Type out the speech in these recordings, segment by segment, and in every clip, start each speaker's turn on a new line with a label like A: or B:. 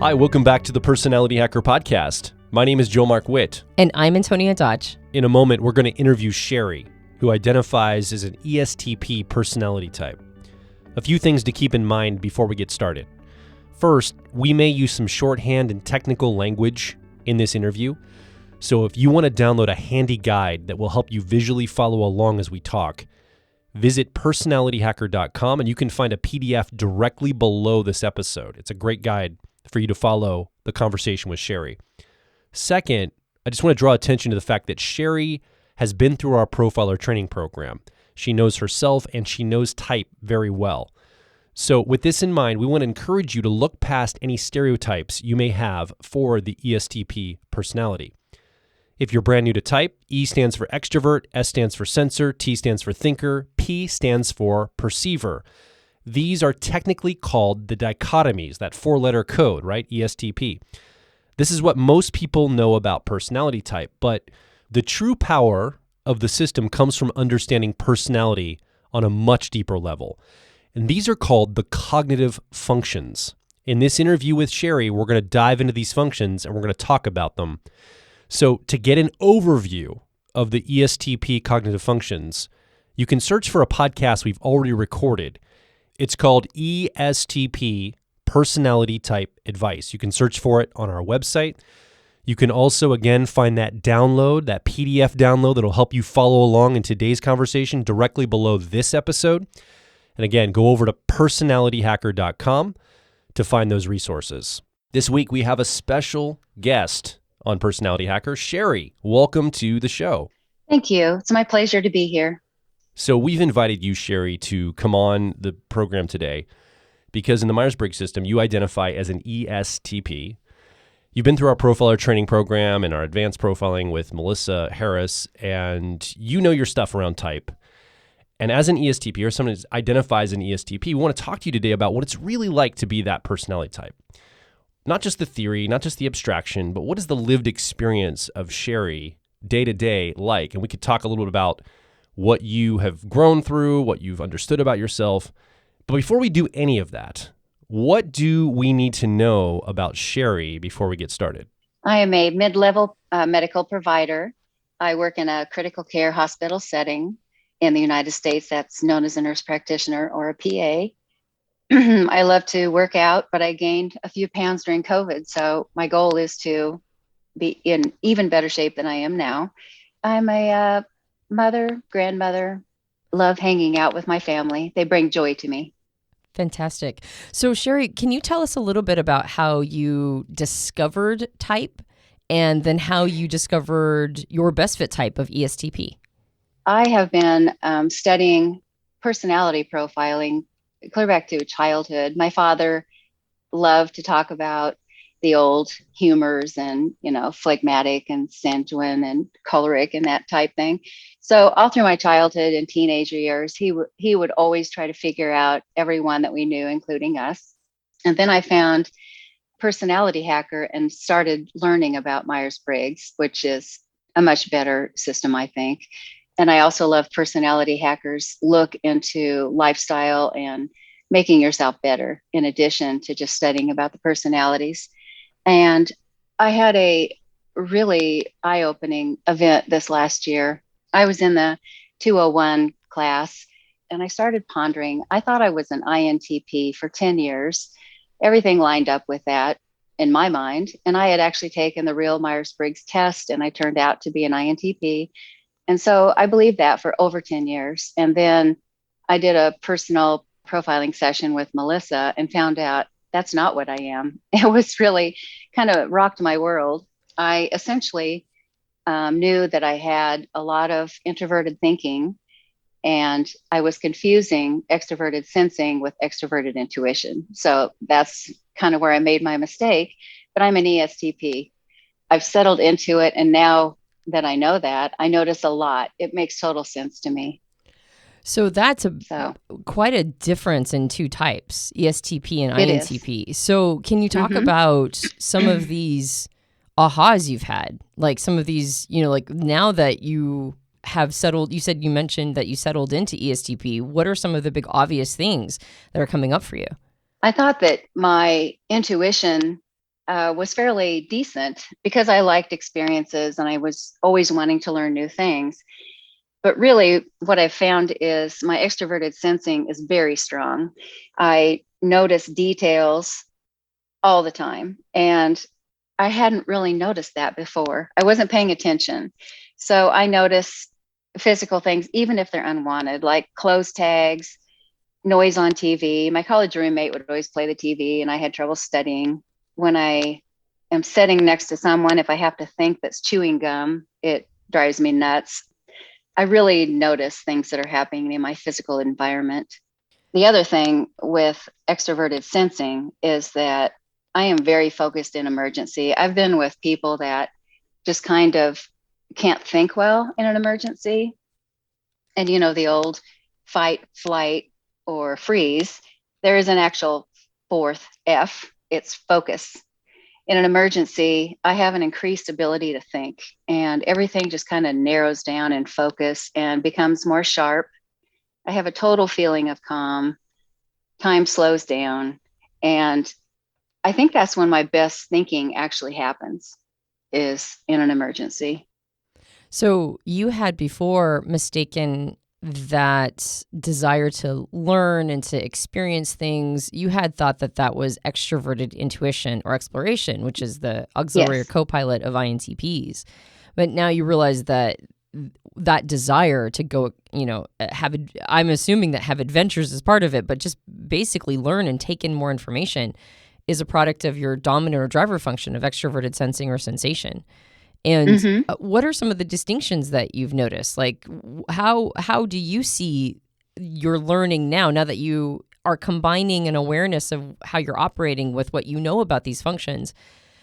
A: Hi, welcome back to the Personality Hacker Podcast. My name is Joe Mark Witt.
B: And I'm Antonia Dodge.
A: In a moment, we're going to interview Cherie, who identifies as an ESTP personality type. A few things to keep in mind before we get started. First, we may use some shorthand and technical language in this interview. So if you want to download a handy guide that will help you visually follow along as we talk, visit personalityhacker.com and you can find a PDF directly below this episode. It's a great guide for you to follow the conversation with Cherie. Second, I just want to draw attention to the fact that Cherie has been through our profiler training program. She knows herself and she knows type very well. So with this in mind, we want to encourage you to look past any stereotypes you may have for the ESTP personality. If you're brand new to type, E stands for extrovert, S stands for sensor, T stands for thinker, P stands for perceiver. These are technically called the dichotomies, that four-letter code, right? ESTP. This is what most people know about personality type, but the true power of the system comes from understanding personality on a much deeper level. And these are called the cognitive functions. In this interview with Cherie, we're going to dive into these functions and we're going to talk about them. So to get an overview of the ESTP cognitive functions, you can search for a podcast we've already recorded. It's called ESTP Personality Type Advice. You can search for it on our website. You can also, again, find that download, that PDF download that'll help you follow along in today's conversation directly below this episode. And again, go over to personalityhacker.com to find those resources. This week, we have a special guest on Personality Hacker. Cherie, welcome to the show.
C: Thank you. It's my pleasure to be here.
A: So we've invited you, Cherie, to come on the program today because in the Myers-Briggs system, you identify as an ESTP. You've been through our profiler training program and our advanced profiling with Melissa Harris, and you know your stuff around type. And as an ESTP, or someone who identifies an ESTP, we want to talk to you today about what it's really like to be that personality type. Not just the theory, not just the abstraction, but what is the lived experience of Cherie day to day like? And we could talk a little bit about what you have grown through, what you've understood about yourself. But before we do any of that, what do we need to know about Cherie before we get started?
C: I am a mid-level medical provider. I work in a critical care hospital setting in the United States that's known as a nurse practitioner or a PA. I love to work out, but I gained a few pounds during COVID. So my goal is to be in even better shape than I am now. I'm a mother, grandmother, love hanging out with my family. They bring joy to me.
B: Fantastic. So Cherie, can you tell us a little bit about how you discovered type and then how you discovered your best fit type of ESTP?
C: I have been studying personality profiling clear back to childhood. My father loved to talk about the old humors and, phlegmatic and sanguine and choleric and that type thing. So all through my childhood and teenager years, he would always try to figure out everyone that we knew, including us. And then I found Personality Hacker and started learning about Myers-Briggs, which is a much better system, I think. And I also love Personality Hacker's look into lifestyle and making yourself better, in addition to just studying about the personalities. And I had a really eye-opening event this last year. I was in the 201 class and I started pondering. I thought I was an INTP for 10 years. Everything lined up with that in my mind. And I had actually taken the real Myers-Briggs test and I turned out to be an INTP. And so I believed that for over 10 years. And then I did a personal profiling session with Melissa and found out that's not what I am. It was really kind of rocked my world. I essentially knew that I had a lot of introverted thinking and I was confusing extroverted sensing with extroverted intuition. So that's kind of where I made my mistake, but I'm an ESTP. I've settled into it. And now that I know that, I notice a lot. It makes total sense to me.
B: So that's quite a difference in two types, ESTP and INTP. So can you talk about some of these ahas you've had? Like some of these, like now that you have settled, you mentioned that you settled into ESTP. What are some of the big obvious things that are coming up for you?
C: I thought that my intuition was fairly decent because I liked experiences and I was always wanting to learn new things. But really, what I've found is my extroverted sensing is very strong. I notice details all the time. And I hadn't really noticed that before. I wasn't paying attention. So I notice physical things, even if they're unwanted, like clothes tags, noise on TV. My college roommate would always play the TV, and I had trouble studying. When I am sitting next to someone, if I have to think that's chewing gum, it drives me nuts. I really notice things that are happening in my physical environment. The other thing with extroverted sensing is that I am very focused in emergency. I've been with people that just kind of can't think well in an emergency. And the old fight, flight, or freeze, there is an actual fourth F, it's focus. In an emergency, I have an increased ability to think, and everything just kind of narrows down in focus and becomes more sharp. I have a total feeling of calm. Time slows down. And I think that's when my best thinking actually happens, is in an emergency.
B: So you had before mistaken that desire to learn and to experience things. You had thought that that was extroverted intuition or exploration, which is the auxiliary or co-pilot of INTPs. But now you realize that that desire to go, I'm assuming that have adventures is part of it, but just basically learn and take in more information is a product of your dominant or driver function of extroverted sensing or sensation. And what are some of the distinctions that you've noticed? Like, how do you see your learning now that you are combining an awareness of how you're operating with what you know about these functions?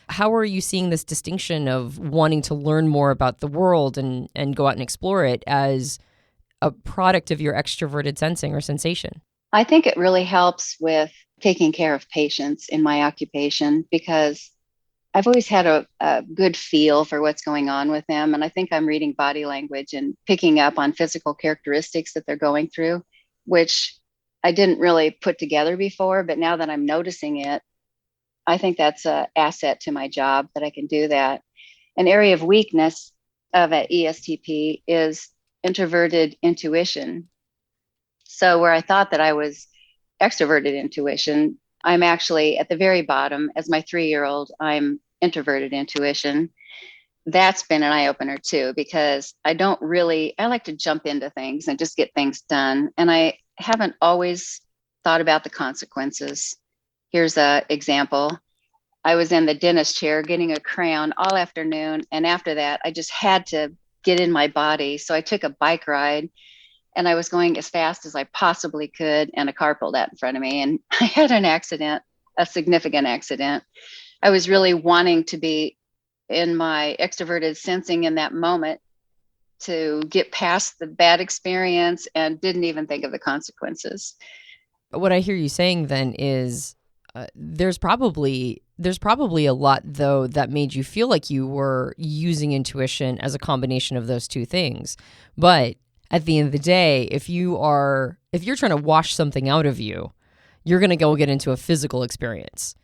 B: How are you seeing this distinction of wanting to learn more about the world and go out and explore it as a product of your extroverted sensing or sensation?
C: I think it really helps with taking care of patients in my occupation, because I've always had a good feel for what's going on with them. And I think I'm reading body language and picking up on physical characteristics that they're going through, which I didn't really put together before. But now that I'm noticing it, I think that's an asset to my job that I can do that. An area of weakness of an ESTP is introverted intuition. So where I thought that I was extroverted intuition, I'm actually at the very bottom. As my 3-year-old, I'm introverted intuition. That's been an eye-opener too, because I like to jump into things and just get things done. And I haven't always thought about the consequences. Here's an example. I was in the dentist chair getting a crown all afternoon. And after that, I just had to get in my body. So I took a bike ride, and I was going as fast as I possibly could, and a car pulled out in front of me, and I had an accident, a significant accident. I was really wanting to be in my extroverted sensing in that moment to get past the bad experience, and didn't even think of the consequences.
B: What I hear you saying then is there's probably a lot, though, that made you feel like you were using intuition as a combination of those two things. But at the end of the day, if you're trying to wash something out of you, you're going to go get into a physical experience.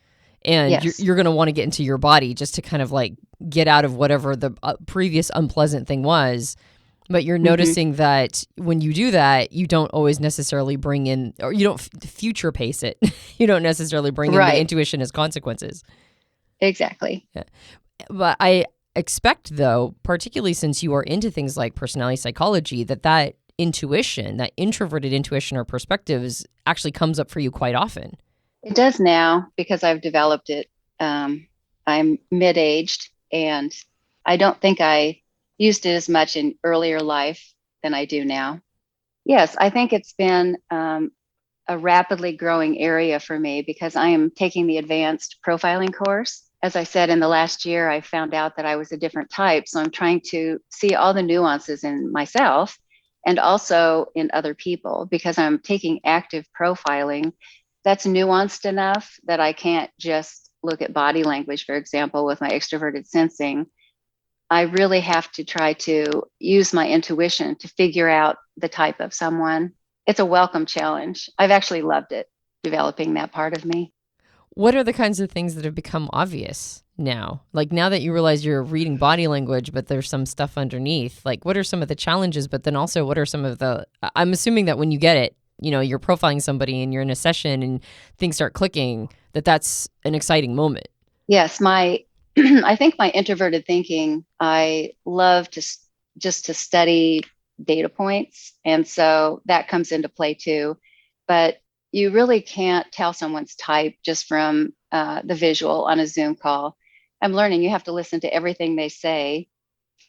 B: And you're going to want to get into your body just to kind of like get out of whatever the previous unpleasant thing was. But you're noticing that when you do that, you don't always necessarily bring in, or you don't future pace it. You don't necessarily bring in the intuition as consequences.
C: Exactly.
B: Yeah. But I expect, though, particularly since you are into things like personality psychology, that intuition, that introverted intuition or perspectives actually comes up for you quite often.
C: It does now, because I've developed it. I'm mid-aged, and I don't think I used it as much in earlier life than I do now. Yes, I think it's been a rapidly growing area for me, because I am taking the advanced profiling course. As I said, in the last year, I found out that I was a different type. So I'm trying to see all the nuances in myself and also in other people, because I'm taking active profiling. That's nuanced enough that I can't just look at body language, for example, with my extroverted sensing. I really have to try to use my intuition to figure out the type of someone. It's a welcome challenge. I've actually loved it, developing that part of me.
B: What are the kinds of things that have become obvious now? Like now that you realize you're reading body language, but there's some stuff underneath, like what are some of the challenges, but then also what are some of I'm assuming that when you get it, you're profiling somebody and you're in a session and things start clicking, that's an exciting moment.
C: Yes. I think my introverted thinking, I love to study data points. And so that comes into play too. But you really can't tell someone's type just from the visual on a Zoom call. I'm learning you have to listen to everything they say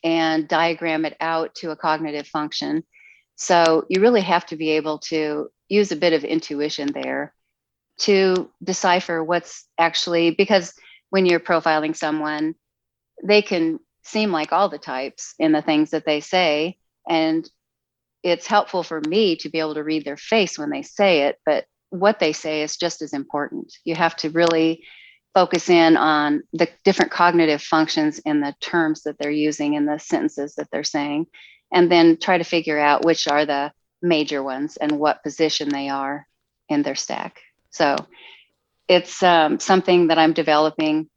C: and diagram it out to a cognitive function. So you really have to be able to use a bit of intuition there to decipher what's actually, because when you're profiling someone, they can seem like all the types in the things that they say. And it's helpful for me to be able to read their face when they say it, but what they say is just as important. You have to really focus in on the different cognitive functions in the terms that they're using in the sentences that they're saying, and then try to figure out which are the major ones and what position they are in their stack. So it's something that I'm developing,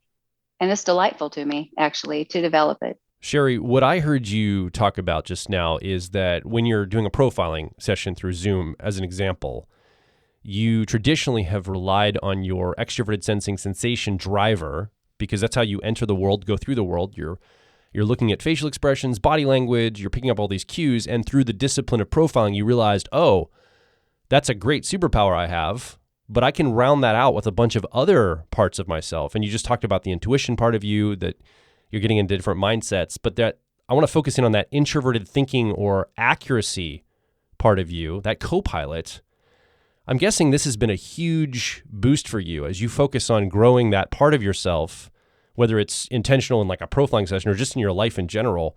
C: and it's delightful to me, actually, to develop it.
A: Cherie, what I heard you talk about just now is that when you're doing a profiling session through Zoom, as an example, you traditionally have relied on your extroverted sensing sensation driver, because that's how you enter the world, go through the world. You're looking at facial expressions, body language, you're picking up all these cues, and through the discipline of profiling, you realized, oh, that's a great superpower I have, but I can round that out with a bunch of other parts of myself. And you just talked about the intuition part of you, that you're getting into different mindsets, but that I want to focus in on that introverted thinking or accuracy part of you, that co-pilot. I'm guessing this has been a huge boost for you as you focus on growing that part of yourself, whether it's intentional in like a profiling session or just in your life in general.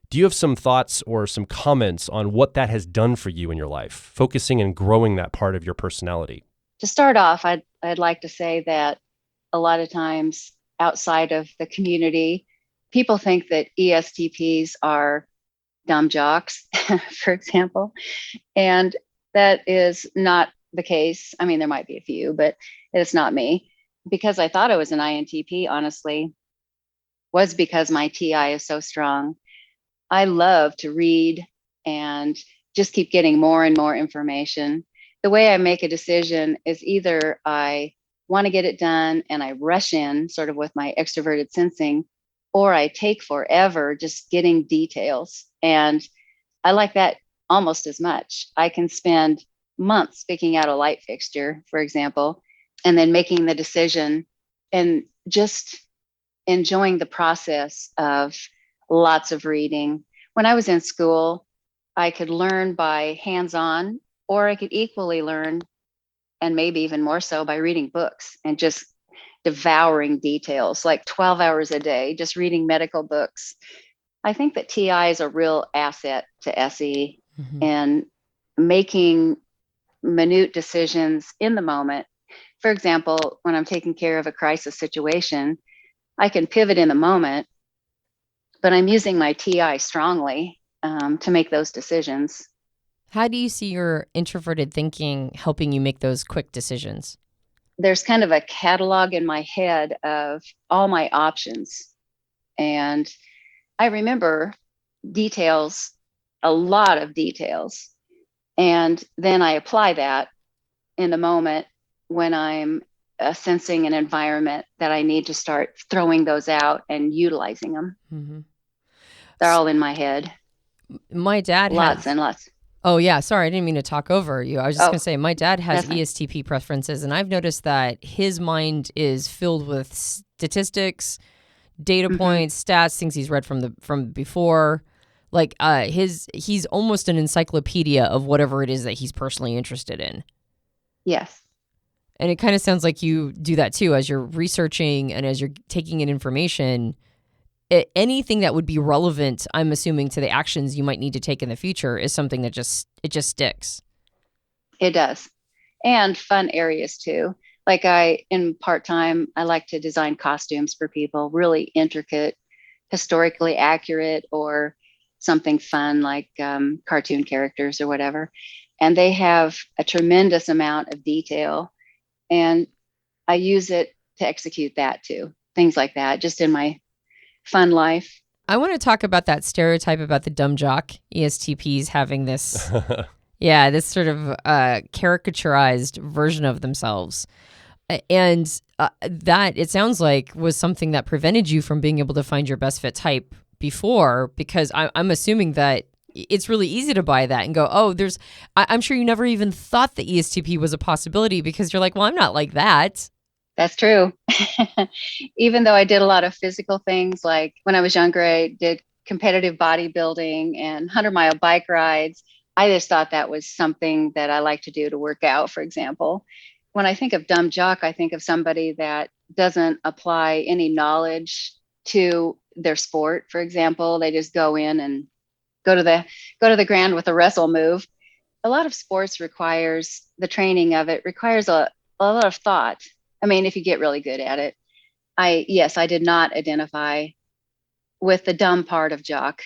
A: Do you have some thoughts or some comments on what that has done for you in your life, focusing and growing that part of your personality?
C: To start off, I'd like to say that a lot of times outside of the community, people think that ESTPs are dumb jocks, for example, and that is not the case. I mean, there might be a few, but it's not me. Because I thought I was an INTP, honestly, was because my TI is so strong. I love to read and just keep getting more and more information. The way I make a decision is either I want to get it done and I rush in sort of with my extroverted sensing, or I take forever just getting details. And I like that almost as much. I can spend months picking out a light fixture, for example, and then making the decision and just enjoying the process of lots of reading. When I was in school, I could learn by hands-on, or I could equally learn, and maybe even more so, by reading books and just devouring details, like 12 hours a day, just reading medical books. I think that TI is a real asset to SE and making minute decisions in the moment. For example, when I'm taking care of a crisis situation, I can pivot in the moment, but I'm using my TI strongly to make those decisions.
B: How do you see your introverted thinking helping you make those quick decisions?
C: There's kind of a catalog in my head of all my options. And I remember details, a lot of details. And then I apply that in the moment when I'm sensing an environment that I need to start throwing those out and utilizing them. They're all in my head.
B: My dad
C: lots and lots.
B: Oh, yeah. Sorry, I didn't mean to talk over you. I was just going to say, my dad has ESTP preferences, and I've noticed that his mind is filled with statistics, data points, stats, things he's read from before. Like he's almost an encyclopedia of whatever it is that he's personally interested in.
C: Yes.
B: And it kind of sounds like you do that too, as you're researching and as you're taking in information. Anything that would be relevant, I'm assuming, to the actions you might need to take in the future is something that just sticks.
C: It does. And fun areas too. Like in part-time, I like to design costumes for people, really intricate, historically accurate, or something fun like cartoon characters or whatever. And they have a tremendous amount of detail. And I use it to execute that too. Things like that, just in my fun life.
B: I want to talk about that stereotype about the dumb jock, ESTPs having this, this sort of caricaturized version of themselves. And that, it sounds like, was something that prevented you from being able to find your best fit type before, because I'm assuming that it's really easy to buy that and go, oh, I'm sure you never even thought the ESTP was a possibility because you're like, well, I'm not like that.
C: That's true. Even though I did a lot of physical things, like when I was younger, I did competitive bodybuilding and 100-mile bike rides. I just thought that was something that I like to do to work out, for example. When I think of dumb jock, I think of somebody that doesn't apply any knowledge to their sport. For example, they just go in and go to the ground with a wrestle move. A lot of sports requires the training of it, requires a lot of thought. I mean, if you get really good at it. I did not identify with the dumb part of jock.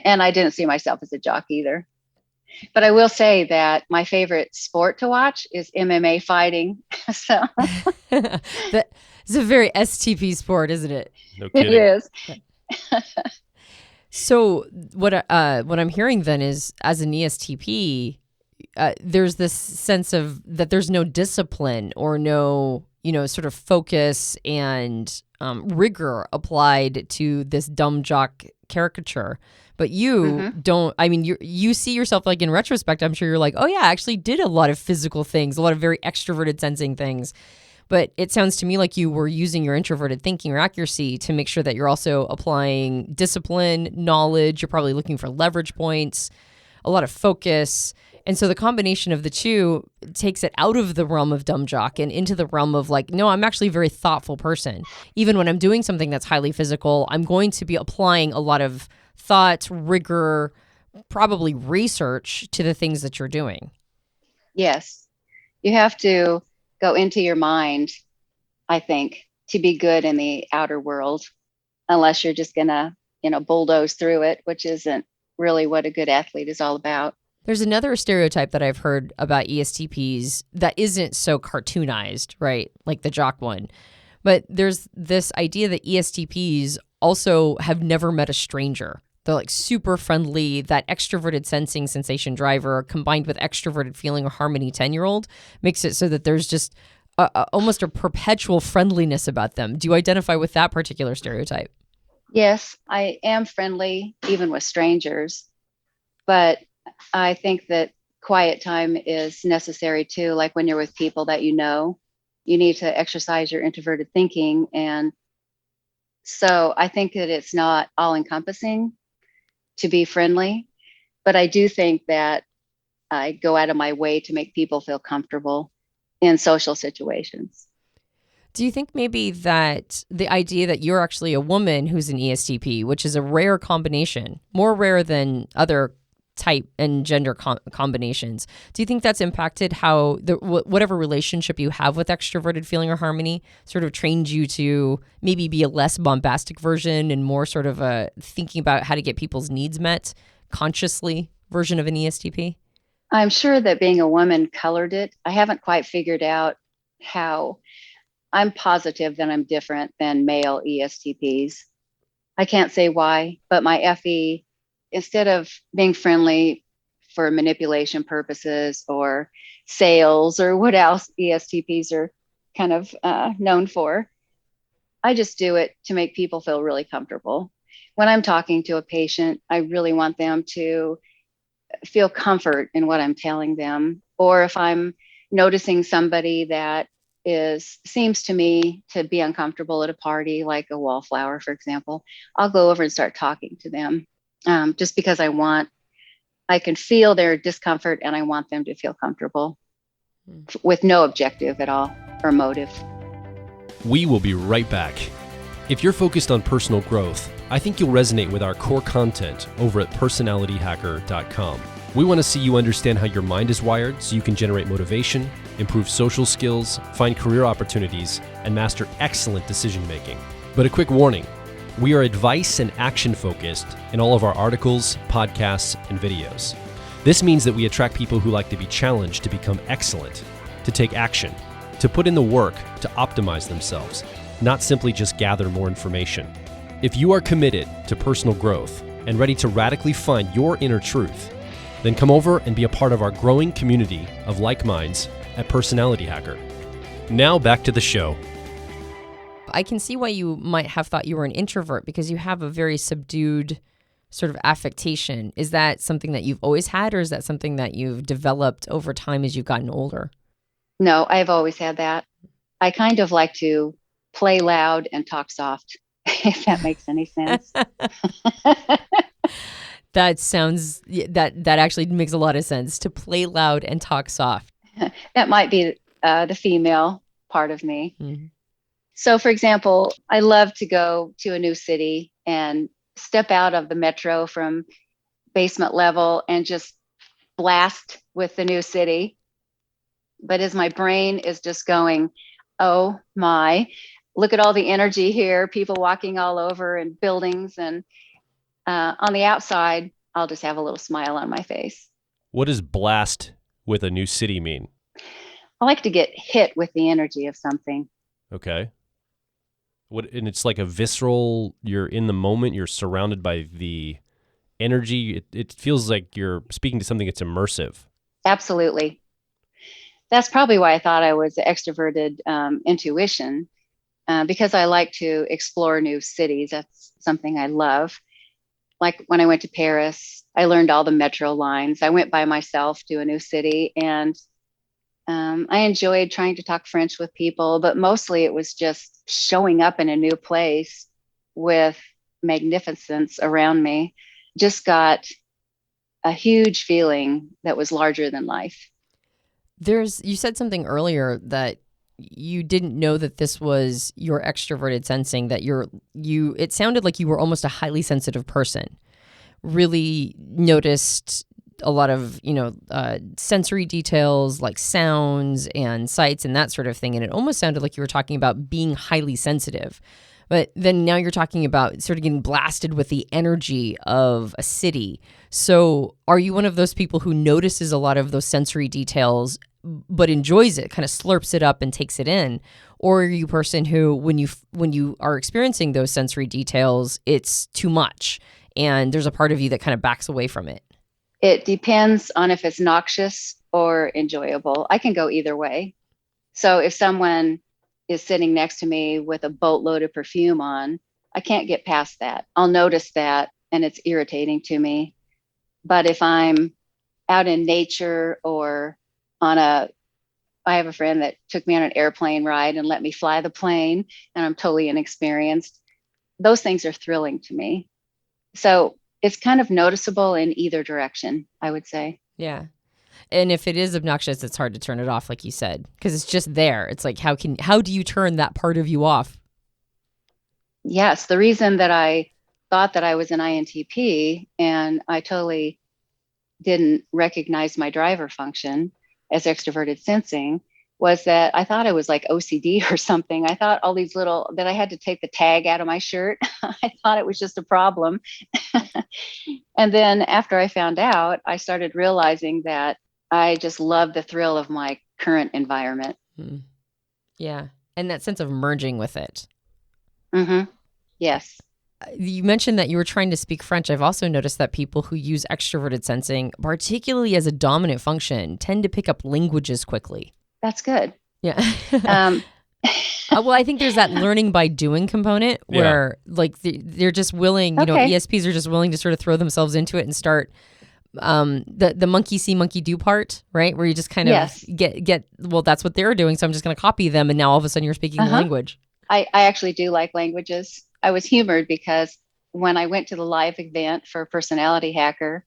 C: And I didn't see myself as a jock either. But I will say that my favorite sport to watch is MMA fighting. So
B: it's a very STP sport, isn't it?
A: No kidding.
C: It is.
B: So what I'm hearing then is, as an ESTP, there's this sense of that there's no discipline or no, sort of focus and rigor applied to this dumb jock caricature. But you don't, I mean, you see yourself, like, in retrospect, I'm sure you're like, oh yeah, I actually did a lot of physical things, a lot of very extroverted sensing things. But it sounds to me like you were using your introverted thinking or accuracy to make sure that you're also applying discipline, knowledge. You're probably looking for leverage points, a lot of focus. And so the combination of the two takes it out of the realm of dumb jock and into the realm of, like, no, I'm actually a very thoughtful person. Even when I'm doing something that's highly physical, I'm going to be applying a lot of thought, rigor, probably research to the things that you're doing. Yes.
C: You have to go into your mind, I think, to be good in the outer world, unless you're just going to, bulldoze through it, which isn't really what a good athlete is all about.
B: There's another stereotype that I've heard about ESTPs that isn't so cartoonized, right? Like the jock one. But there's this idea that ESTPs also have never met a stranger. They're like super friendly, that extroverted sensing sensation driver combined with extroverted feeling or harmony 10-year-old makes it so that there's just almost a perpetual friendliness about them. Do you identify with that particular stereotype?
C: Yes, I am friendly even with strangers, but I think that quiet time is necessary too. Like when you're with people that you need to exercise your introverted thinking. And so I think that it's not all encompassing to be friendly, but I do think that I go out of my way to make people feel comfortable in social situations.
B: Do you think maybe that the idea that you're actually a woman who's an ESTP, which is a rare combination, more rare than other type and gender combinations, do you think that's impacted how whatever relationship you have with extroverted feeling or harmony sort of trained you to maybe be a less bombastic version and more sort of a thinking about how to get people's needs met consciously version of an ESTP?
C: I'm sure that being a woman colored it. I haven't quite figured out how. I'm positive that I'm different than male ESTPs. I can't say why, but my FE, instead of being friendly for manipulation purposes or sales or what else ESTPs are kind of known for, I just do it to make people feel really comfortable. When I'm talking to a patient, I really want them to feel comfort in what I'm telling them. Or if I'm noticing somebody that seems to me to be uncomfortable at a party, like a wallflower, for example, I'll go over and start talking to them. Just because I can feel their discomfort and I want them to feel comfortable with no objective at all or motive.
A: We will be right back. If you're focused on personal growth, I think you'll resonate with our core content over at personalityhacker.com. We want to see you understand how your mind is wired so you can generate motivation, improve social skills, find career opportunities, and master excellent decision making. But a quick warning. We are advice and action focused in all of our articles, podcasts, and videos. This means that we attract people who like to be challenged to become excellent, to take action, to put in the work to optimize themselves, not simply just gather more information. If you are committed to personal growth and ready to radically find your inner truth, then come over and be a part of our growing community of like minds at Personality Hacker. Now back to the show.
B: I can see why you might have thought you were an introvert because you have a very subdued sort of affectation. Is that something that you've always had, or is that something that you've developed over time as you've gotten older?
C: No, I've always had that. I kind of like to play loud and talk soft, if that makes any sense.
B: That sounds, that actually makes a lot of sense, to play loud and talk soft.
C: That might be the female part of me.
B: Mm-hmm.
C: So, for example, I love to go to a new city and step out of the metro from basement level and just blast with the new city. But as my brain is just going, oh my, look at all the energy here, people walking all over and buildings. And on the outside, I'll just have a little smile on my face.
A: What does blast with a new city mean?
C: I like to get hit with the energy of something.
A: Okay. And it's like a visceral, you're in the moment, you're surrounded by the energy. It feels like you're speaking to something that's immersive.
C: Absolutely. That's probably why I thought I was extroverted intuition, because I like to explore new cities. That's something I love. Like when I went to Paris, I learned all the metro lines. I went by myself to a new city, and I enjoyed trying to talk French with people, but mostly it was just showing up in a new place with magnificence around me. Just got a huge feeling that was larger than life.
B: You said something earlier that you didn't know that this was your extroverted sensing, that it sounded like you were almost a highly sensitive person. Really noticed a lot of, sensory details like sounds and sights and that sort of thing. And it almost sounded like you were talking about being highly sensitive. But then now you're talking about sort of getting blasted with the energy of a city. So are you one of those people who notices a lot of those sensory details but enjoys it, kind of slurps it up and takes it in? Or are you a person who, when you are experiencing those sensory details, it's too much and there's a part of you that kind of backs away from it?
C: It depends on if it's noxious or enjoyable. I can go either way. So if someone is sitting next to me with a boatload of perfume on, I can't get past that. I'll notice that and it's irritating to me. But if I'm out in nature or I have a friend that took me on an airplane ride and let me fly the plane, and I'm totally inexperienced, those things are thrilling to me. So it's kind of noticeable in either direction, I would say.
B: Yeah. And if it is obnoxious, it's hard to turn it off, like you said, because it's just there. It's like, how do you turn that part of you off?
C: Yes. The reason that I thought that I was an INTP and I totally didn't recognize my driver function as extroverted sensing was that I thought I was like OCD or something. I thought all these that I had to take the tag out of my shirt. I thought it was just a problem. And then after I found out, I started realizing that I just love the thrill of my current environment.
B: Mm. Yeah. And that sense of merging with it.
C: Mm-hmm. Yes.
B: You mentioned that you were trying to speak French. I've also noticed that people who use extroverted sensing, particularly as a dominant function, tend to pick up languages quickly.
C: That's good.
B: Yeah. Well, I think there's that learning by doing component where like they're just willing, ESPs are just willing to sort of throw themselves into it and start the monkey see, monkey do part, right? Where you just kind of get, well, that's what they're doing. So I'm just going to copy them. And now all of a sudden you're speaking the language.
C: I actually do like languages. I was humored because when I went to the live event for Personality Hacker,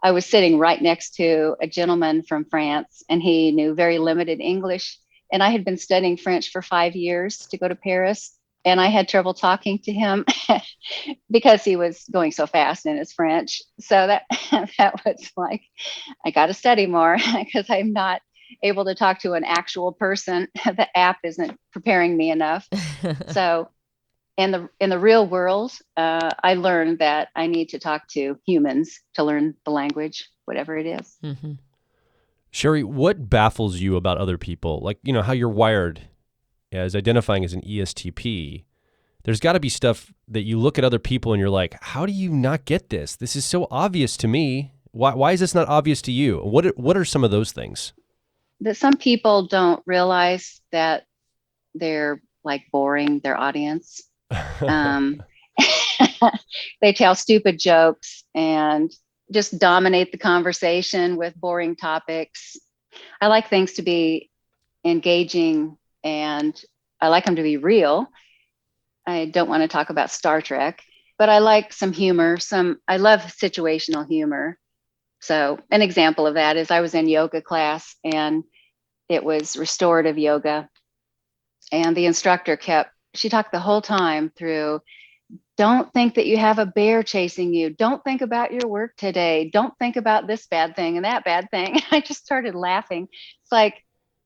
C: I was sitting right next to a gentleman from France, and he knew very limited English. And I had been studying French for 5 years to go to Paris, and I had trouble talking to him because he was going so fast in his French. So that was like, I got to study more because I'm not able to talk to an actual person. The app isn't preparing me enough. So in the real world, I learned that I need to talk to humans to learn the language, whatever it is.
B: Mm-hmm.
A: Cherie, what baffles you about other people? Like, how you're wired as identifying as an ESTP. There's got to be stuff that you look at other people and you're like, how do you not get this? This is so obvious to me. Why is this not obvious to you? What are some of those things?
C: That some people don't realize that they're like boring their audience. They tell stupid jokes and just dominate the conversation with boring topics. I like things to be engaging and I like them to be real. I don't want to talk about Star Trek, but I like some humor. I love situational humor. So an example of that is I was in yoga class and it was restorative yoga. And the instructor she talked the whole time through, don't think that you have a bear chasing you. Don't think about your work today. Don't think about this bad thing and that bad thing. I just started laughing. It's like,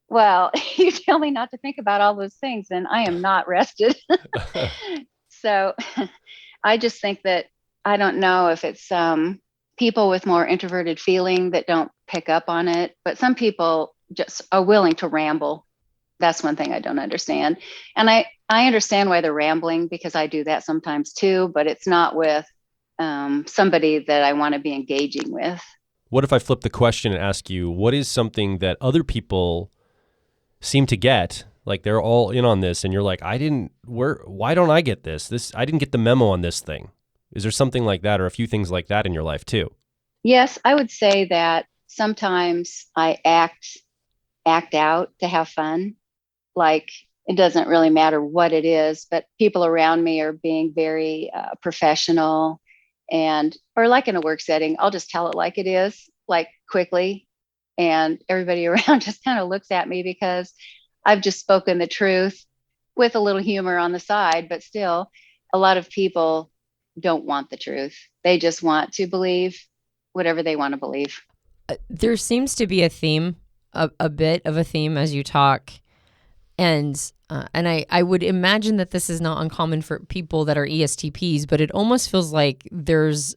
C: well, you tell me not to think about all those things and I am not rested. So I just think that, I don't know if it's people with more introverted feeling that don't pick up on it, but some people just are willing to ramble. That's one thing I don't understand. And I understand why they're rambling because I do that sometimes too, but it's not with somebody that I want to be engaging with.
A: What if I flip the question and ask you, what is something that other people seem to get? Like they're all in on this and you're like, why don't I get this? I didn't get the memo on this thing. Is there something like that or a few things like that in your life too?
C: Yes, I would say that sometimes I act out to have fun. Like it doesn't really matter what it is, but people around me are being very professional or like in a work setting, I'll just tell it like it is, like quickly. And everybody around just kind of looks at me because I've just spoken the truth with a little humor on the side, but still a lot of people don't want the truth. They just want to believe whatever they want to believe.
B: There seems to be a theme, a bit of a theme as you talk. And I would imagine that this is not uncommon for people that are ESTPs, but it almost feels like there's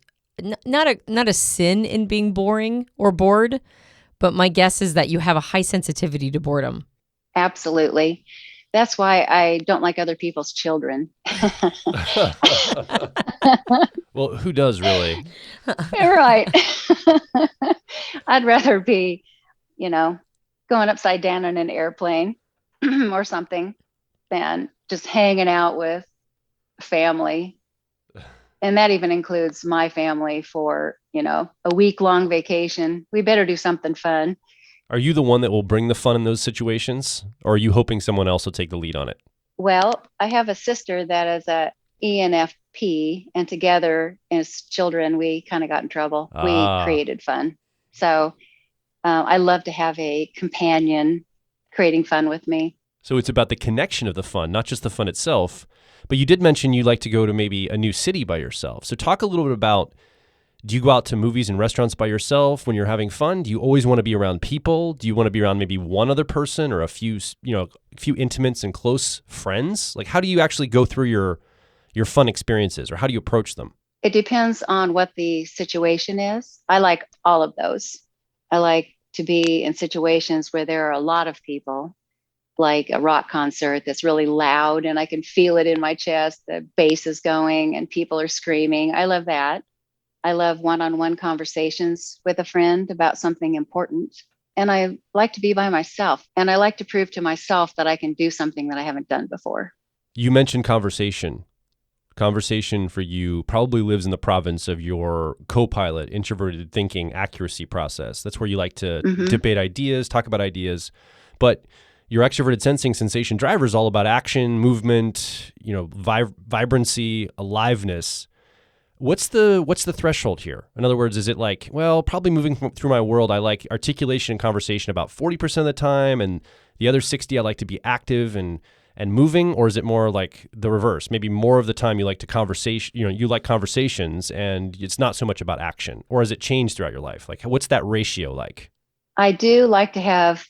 B: not a sin in being boring or bored, but my guess is that you have a high sensitivity to boredom.
C: Absolutely. That's why I don't like other people's children.
A: Well, who does really?
C: Right. I'd rather be, going upside down in an airplane or something than just hanging out with family. And that even includes my family for, a week-long vacation. We better do something fun.
A: Are you the one that will bring the fun in those situations? Or are you hoping someone else will take the lead on it?
C: Well, I have a sister that is a ENFP, and together as children, we kind of got in trouble. We created fun. So I love to have a companion creating fun with me.
A: So it's about the connection of the fun, not just the fun itself. But you did mention you like to go to maybe a new city by yourself. So talk a little bit about, do you go out to movies and restaurants by yourself when you're having fun? Do you always want to be around people? Do you want to be around maybe one other person or a few intimates and close friends? Like, how do you actually go through your fun experiences, or how do you approach them?
C: It depends on what the situation is. I like all of those. I like to be in situations where there are a lot of people, like a rock concert that's really loud and I can feel it in my chest. The bass is going and people are screaming. I love that. I love one-on-one conversations with a friend about something important. And I like to be by myself. And I like to prove to myself that I can do something that I haven't done before. You
A: mentioned conversation. Conversation for you probably lives in the province of your co-pilot, introverted thinking, accuracy process. That's where you like to debate ideas, talk about ideas. But your extroverted sensing sensation driver is all about action, movement, vibrancy, aliveness. What's the threshold here? In other words, is it like, well, probably moving through my world, I like articulation and conversation about 40% of the time, and the other 60 I like to be active and moving? Or is it more like the reverse? Maybe more of the time you like to conversation, you like conversations and it's not so much about action? Or has it changed throughout your life? Like, what's that ratio like?
C: I do like to have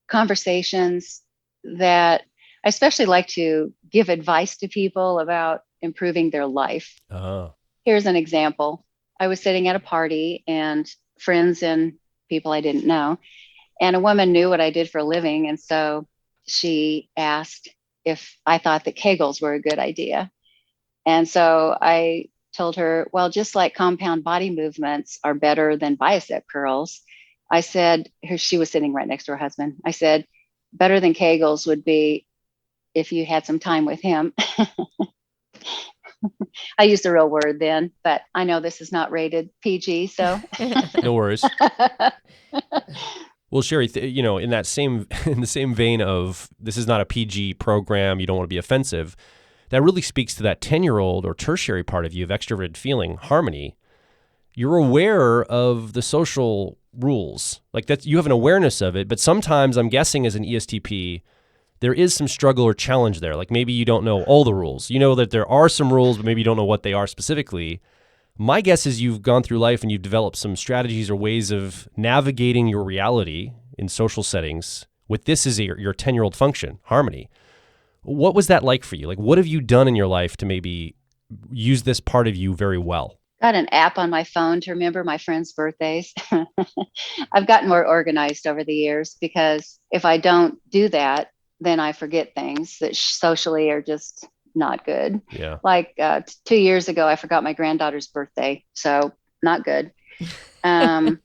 C: conversations that I especially like to give advice to people about improving their life. Here's an example. I was sitting at a party and friends and people I didn't know, And a woman knew what I did for a living. And so she asked if I thought that Kegels were a good idea. And so I told her, well, just like compound body movements are better than bicep curls, I said, she was sitting right next to her husband. I said, better than Kegels would be if you had some time with him. I used the real word then, but I know this is not rated PG, so.
A: No worries. Well, Cherie, in the same vein of this is not a PG program, you don't want to be offensive, that really speaks to that 10-year-old or tertiary part of you of extroverted feeling, harmony. You're aware of the social rules. Like that, you have an awareness of it, but sometimes I'm guessing as an ESTP, there is some struggle or challenge there. Like maybe you don't know all the rules. You know that there are some rules, but maybe you don't know what they are specifically. My guess is you've gone through life and you've developed some strategies or ways of navigating your reality in social settings with this as your 10-year-old function, harmony. What was that like for you? Like, what have you done in your life to maybe use this part of you very well?
C: Got an app on my phone to remember my friends' birthdays. I've gotten more organized over the years because if I don't do that, then I forget things that socially are just not good.
A: Yeah.
C: Like 2 years ago, I forgot my granddaughter's birthday. So not good. But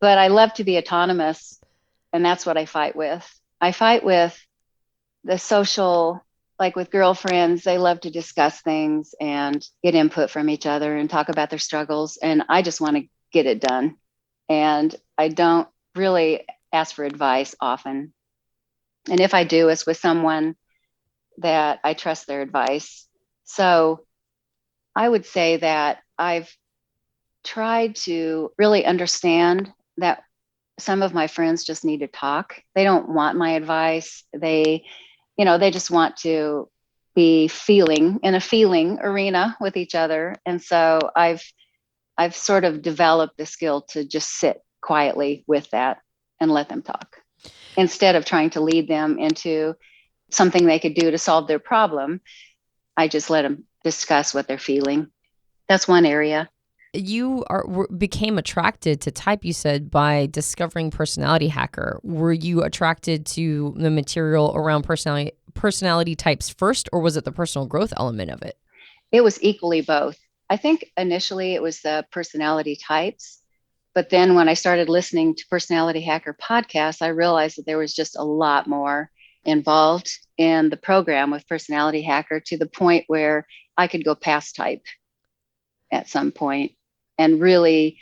C: I love to be autonomous. And that's what I fight with. I fight with the social, like with girlfriends, they love to discuss things and get input from each other and talk about their struggles. And I just want to get it done. And I don't really ask for advice often. And if I do, it's with someone that I trust their advice. So I would say that I've tried to really understand that some of my friends just need to talk. They don't want my advice. They just want to be feeling in a feeling arena with each other. And so I've sort of developed the skill to just sit quietly with that and let them talk instead of trying to lead them into something they could do to solve their problem. I just let them discuss what they're feeling. That's one area.
B: You became attracted to type, you said, by discovering Personality Hacker. Were you attracted to the material around personality types first, or was it the personal growth element of it?
C: It was equally both. I think initially it was the personality types, but then when I started listening to Personality Hacker podcasts, I realized that there was just a lot more involved in the program with Personality Hacker to the point where I could go past type at some point and really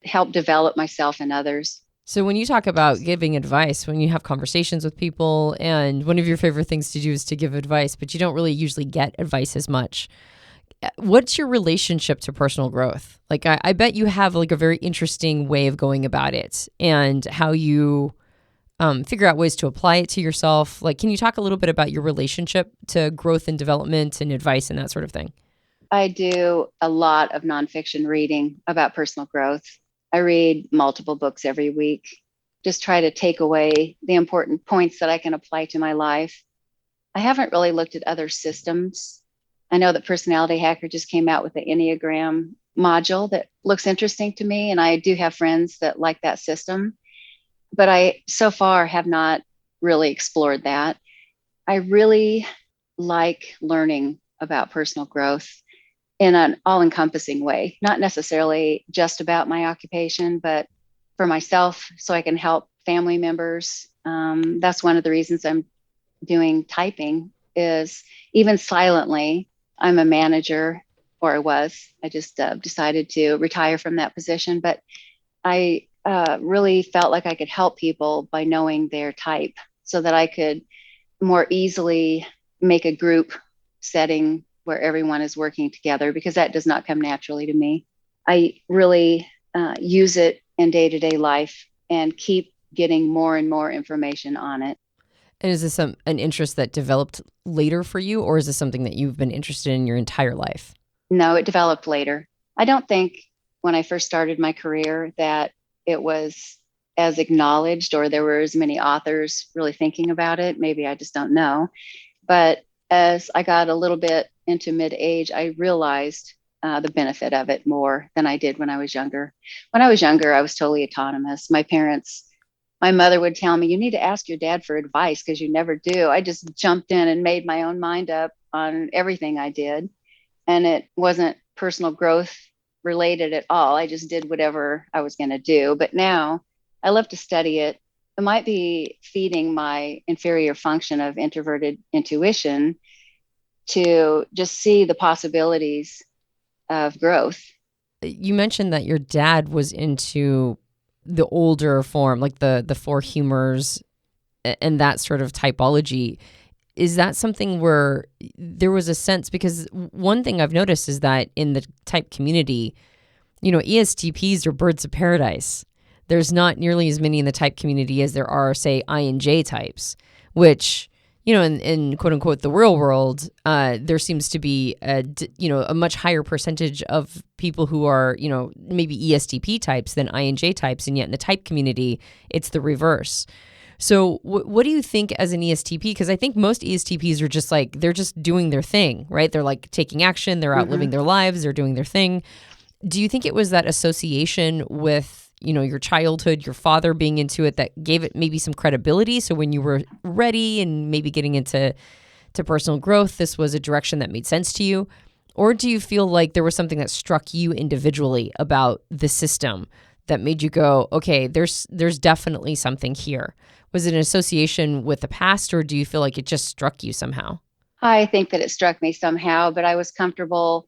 C: help develop myself and others.
B: So when you talk about giving advice, when you have conversations with people, and one of your favorite things to do is to give advice, but you don't really usually get advice as much, what's your relationship to personal growth? Like, I bet you have like a very interesting way of going about it and how you figure out ways to apply it to yourself. Like, can you talk a little bit about your relationship to growth and development and advice and that sort of thing?
C: I do a lot of nonfiction reading about personal growth. I read multiple books every week, just try to take away the important points that I can apply to my life. I haven't really looked at other systems. I know that Personality Hacker just came out with the Enneagram module that looks interesting to me. And I do have friends that like that system, but I so far have not really explored that. I really like learning about personal growth in an all-encompassing way, not necessarily just about my occupation, but for myself, so I can help family members. That's one of the reasons I'm doing typing is even silently, I'm a manager, or I was. I just decided to retire from that position, but I really felt like I could help people by knowing their type so that I could more easily make a group setting where everyone is working together, because that does not come naturally to me. I really use it in day-to-day life and keep getting more and more information on it.
B: And is this an interest that developed later for you, or is this something that you've been interested in your entire life?
C: No, it developed later. I don't think when I first started my career that it was as acknowledged or there were as many authors really thinking about it. Maybe I just don't know. But as I got a little bit into mid-age, I realized the benefit of it more than I did when I was younger. When I was younger, I was totally autonomous. My parents my mother would tell me, you need to ask your dad for advice because you never do. I just jumped in and made my own mind up on everything I did. And it wasn't personal growth related at all. I just did whatever I was going to do. But now I love to study it. It might be feeding my inferior function of introverted intuition to just see the possibilities of growth.
B: You mentioned that your dad was into the older form, like the four humors and that sort of typology. Is that something where there was a sense, because one thing I've noticed is that in the type community, ESTPs are birds of paradise. There's not nearly as many in the type community as there are, say, INJ types, which, in quote unquote, the real world, there seems to be a much higher percentage of people who are, maybe ESTP types than INJ types. And yet in the type community, it's the reverse. So what do you think as an ESTP? Because I think most ESTPs are just like, they're just doing their thing, right? They're like taking action, they're out living their lives, they're doing their thing. Do you think it was that association with, your childhood, your father being into it, that gave it maybe some credibility? So when you were ready and maybe getting into personal growth, this was a direction that made sense to you? Or do you feel like there was something that struck you individually about the system that made you go, okay, there's definitely something here? Was it an association with the past, or do you feel like it just struck you somehow?
C: I think that it struck me somehow, but I was comfortable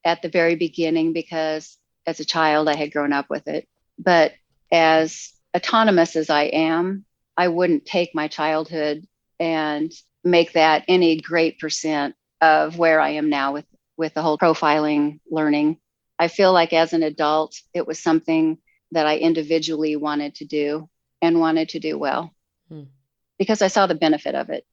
C: at the very beginning because as a child, I had grown up with it. But as autonomous as I am, I wouldn't take my childhood and make that any great percent of where I am now with the whole profiling learning. I feel like as an adult, it was something that I individually wanted to do and wanted to do well because I saw the benefit of it.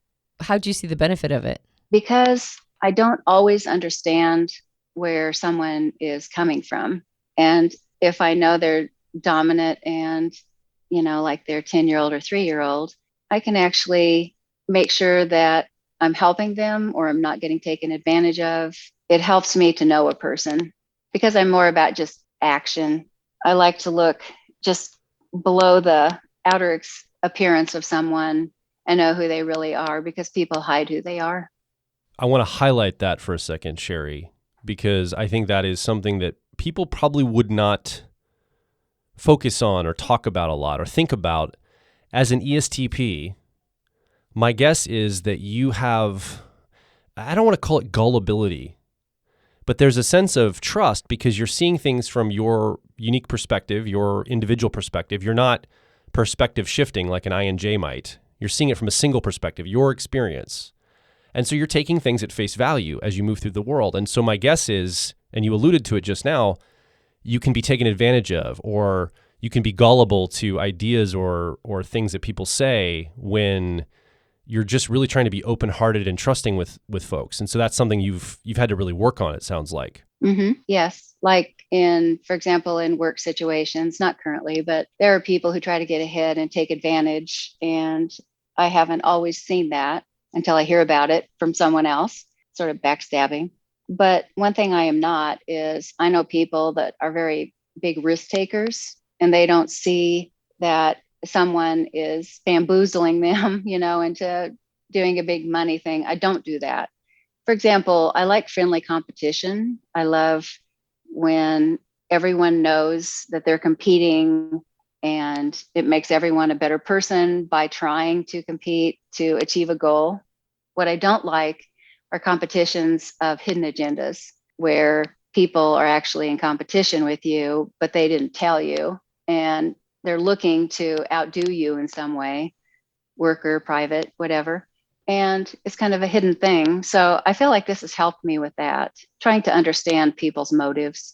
B: How do you see the benefit of it?
C: Because I don't always understand where someone is coming from. And if I know they're dominant and, like their 10-year-old or 3-year-old, I can actually make sure that I'm helping them or I'm not getting taken advantage of. It helps me to know a person because I'm more about just action. I like to look just below the outer appearance of someone and know who they really are, because people hide who they are.
A: I want to highlight that for a second, Cherie, because I think that is something that people probably would not focus on or talk about a lot or think about. As an ESTP, my guess is that you have, I don't want to call it gullibility, but there's a sense of trust because you're seeing things from your unique perspective, your individual perspective. You're not perspective shifting like an INJ might. You're seeing it from a single perspective, your experience. And so you're taking things at face value as you move through the world. And so my guess is, and you alluded to it just now, you can be taken advantage of, or you can be gullible to ideas or things that people say when you're just really trying to be open-hearted and trusting with folks. And so that's something you've had to really work on, it sounds like.
C: Yes. Like for example, in work situations, not currently, but there are people who try to get ahead and take advantage. And I haven't always seen that until I hear about it from someone else, sort of backstabbing. But one thing I am not is I know people that are very big risk takers, and they don't see that someone is bamboozling them, into doing a big money thing. I don't do that. For example, I like friendly competition. I love when everyone knows that they're competing and it makes everyone a better person by trying to compete to achieve a goal. What I don't like are competitions of hidden agendas where people are actually in competition with you, but they didn't tell you, and they're looking to outdo you in some way, work or private, whatever. And it's kind of a hidden thing. So I feel like this has helped me with that, trying to understand people's motives.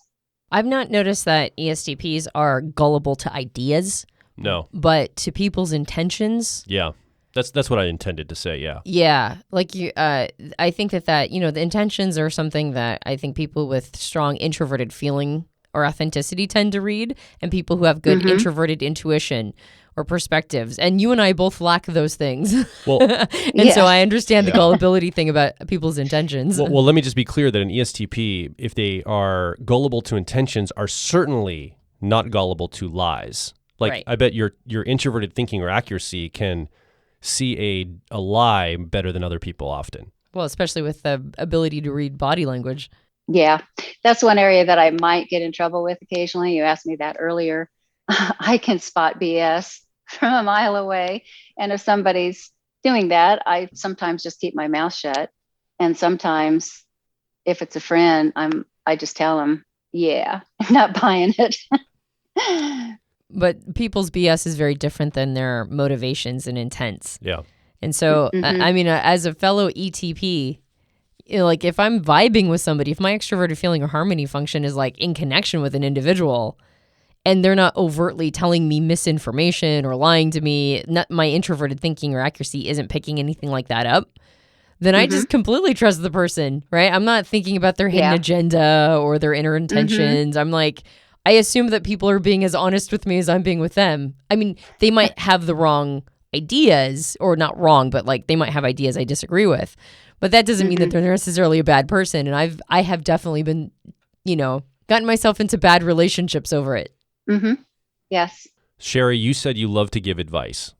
B: I've not noticed that ESTPs are gullible to ideas.
A: No.
B: But to people's intentions.
A: Yeah. That's what I intended to say, yeah.
B: Yeah. Like I think that the intentions are something that I think people with strong introverted feeling or authenticity tend to read, and people who have good introverted intuition or perspectives. And you and I both lack those things. Well, so I understand the gullibility thing about people's intentions.
A: Well, let me just be clear that an ESTP, if they are gullible to intentions, are certainly not gullible to lies. Like,
B: Right.
A: I bet your introverted thinking or accuracy can see a lie better than other people often.
B: Well, especially with the ability to read body language.
C: Yeah, that's one area that I might get in trouble with occasionally. You asked me that earlier. I can spot BS from a mile away. And if somebody's doing that, I sometimes just keep my mouth shut. And sometimes if it's a friend, I just tell them, yeah, I'm not buying it.
B: But people's BS is very different than their motivations and intents.
A: Yeah.
B: And so, I mean, as a fellow ETP, you know, like if I'm vibing with somebody, if my extroverted feeling or harmony function is like in connection with an individual and they're not overtly telling me misinformation or lying to me, my introverted thinking or accuracy isn't picking anything like that up, then I just completely trust the person, right? I'm not thinking about their hidden agenda or their inner intentions. I'm like, I assume that people are being as honest with me as I'm being with them. I mean, they might have the wrong ideas, or not wrong, but like they might have ideas I disagree with. But that doesn't mean that they're necessarily a bad person. And I have definitely been, you know, gotten myself into bad relationships over it.
C: Yes.
A: Cherie, you said you love to give advice,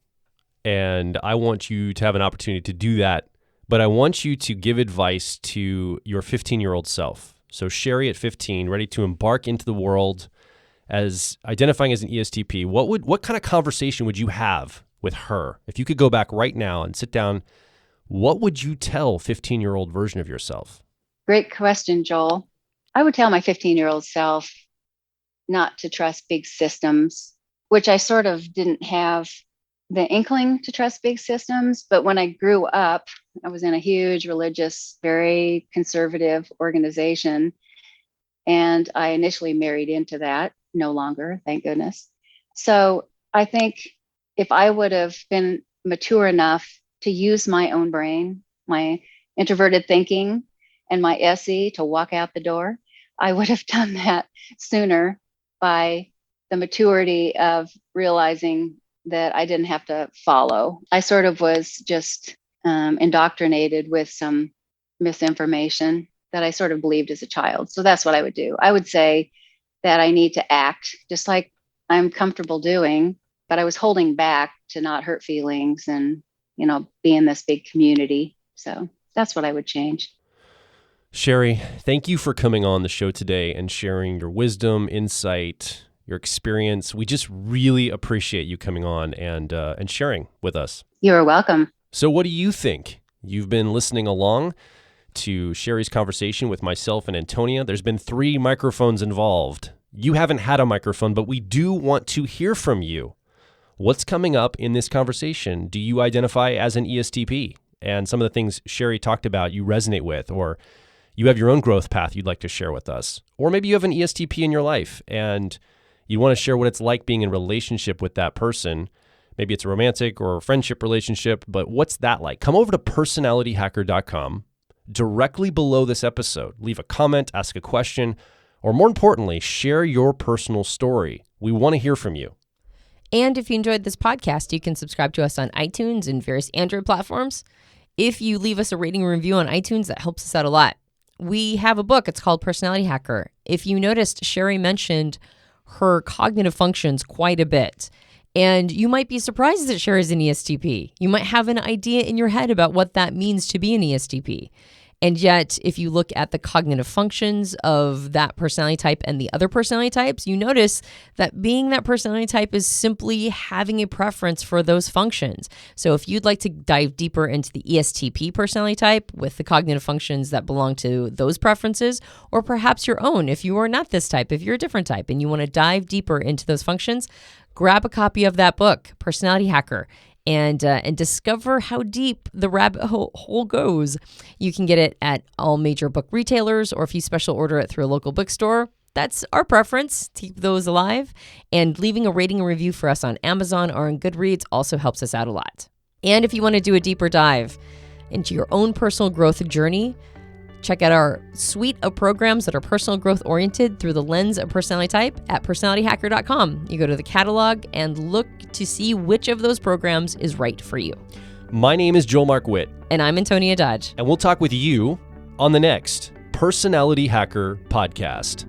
A: and I want you to have an opportunity to do that, but I want you to give advice to your 15-year-old self. So Cherie at 15, ready to embark into the world as identifying as an ESTP, what kind of conversation would you have with her? If you could go back right now and sit down, what would you tell 15-year-old version of yourself?
C: Great question, Joel. I would tell my 15-year-old self not to trust big systems, which I sort of didn't have the inkling to trust big systems. But when I grew up, I was in a huge religious, very conservative organization. And I initially married into that, no longer, thank goodness. So I think if I would have been mature enough to use my own brain, my introverted thinking, and my SE to walk out the door, I would have done that sooner by the maturity of realizing that I didn't have to follow. I sort of was just indoctrinated with some misinformation that I sort of believed as a child. So that's what I would do. I would say that I need to act just like I'm comfortable doing, but I was holding back to not hurt feelings and, you know, be in this big community. So that's what I would change.
A: Cherie, thank you for coming on the show today and sharing your wisdom, insight, your experience. We just really appreciate you coming on and sharing with us.
C: You're welcome.
A: So what do you think? You've been listening along to Cherie's conversation with myself and Antonia. There's been 3 microphones involved. You haven't had a microphone, but we do want to hear from you. What's coming up in this conversation? Do you identify as an ESTP? And some of the things Cherie talked about you resonate with, or you have your own growth path you'd like to share with us. Or maybe you have an ESTP in your life and you want to share what it's like being in relationship with that person. Maybe it's a romantic or a friendship relationship, but what's that like? Come over to personalityhacker.com. Directly below this episode, leave a comment, ask a question, or more importantly, share your personal story. We want to hear from you.
B: And if you enjoyed this podcast, you can subscribe to us on iTunes and various Android platforms. If you leave us a rating and review on iTunes, that helps us out a lot. We have a book. It's called Personality Hacker. If you noticed, Cherie mentioned her cognitive functions quite a bit. And you might be surprised that Cherie is an ESTP. You might have an idea in your head about what that means to be an ESTP. And yet, if you look at the cognitive functions of that personality type and the other personality types, you notice that being that personality type is simply having a preference for those functions. So if you'd like to dive deeper into the ESTP personality type with the cognitive functions that belong to those preferences, or perhaps your own, if you are not this type, if you're a different type and you want to dive deeper into those functions, grab a copy of that book, Personality Hacker, and discover how deep the rabbit hole goes. You can get it at all major book retailers, or if you special order it through a local bookstore, that's our preference to keep those alive. And leaving a rating and review for us on Amazon or on Goodreads also helps us out a lot. And if you want to do a deeper dive into your own personal growth journey, check out our suite of programs that are personal growth oriented through the lens of personality type at personalityhacker.com. You go to the catalog and look to see which of those programs is right for you.
A: My name is Joel Mark Witt.
B: And I'm Antonia Dodge.
A: And we'll talk with you on the next Personality Hacker podcast.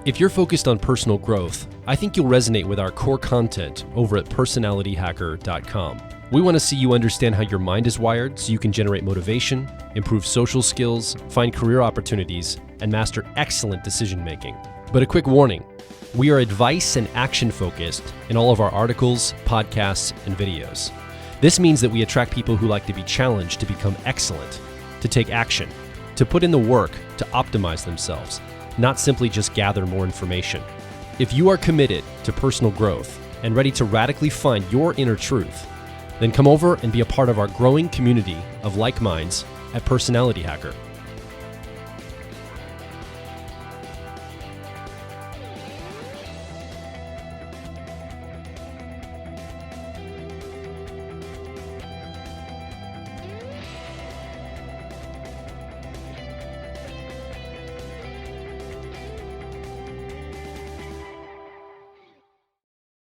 A: If you're focused on personal growth, I think you'll resonate with our core content over at personalityhacker.com. We want to see you understand how your mind is wired so you can generate motivation, improve social skills, find career opportunities, and master excellent decision making. But a quick warning, we are advice and action focused in all of our articles, podcasts, and videos. This means that we attract people who like to be challenged to become excellent, to take action, to put in the work to optimize themselves, not simply just gather more information. If you are committed to personal growth and ready to radically find your inner truth, then come over and be a part of our growing community of like minds at Personality Hacker.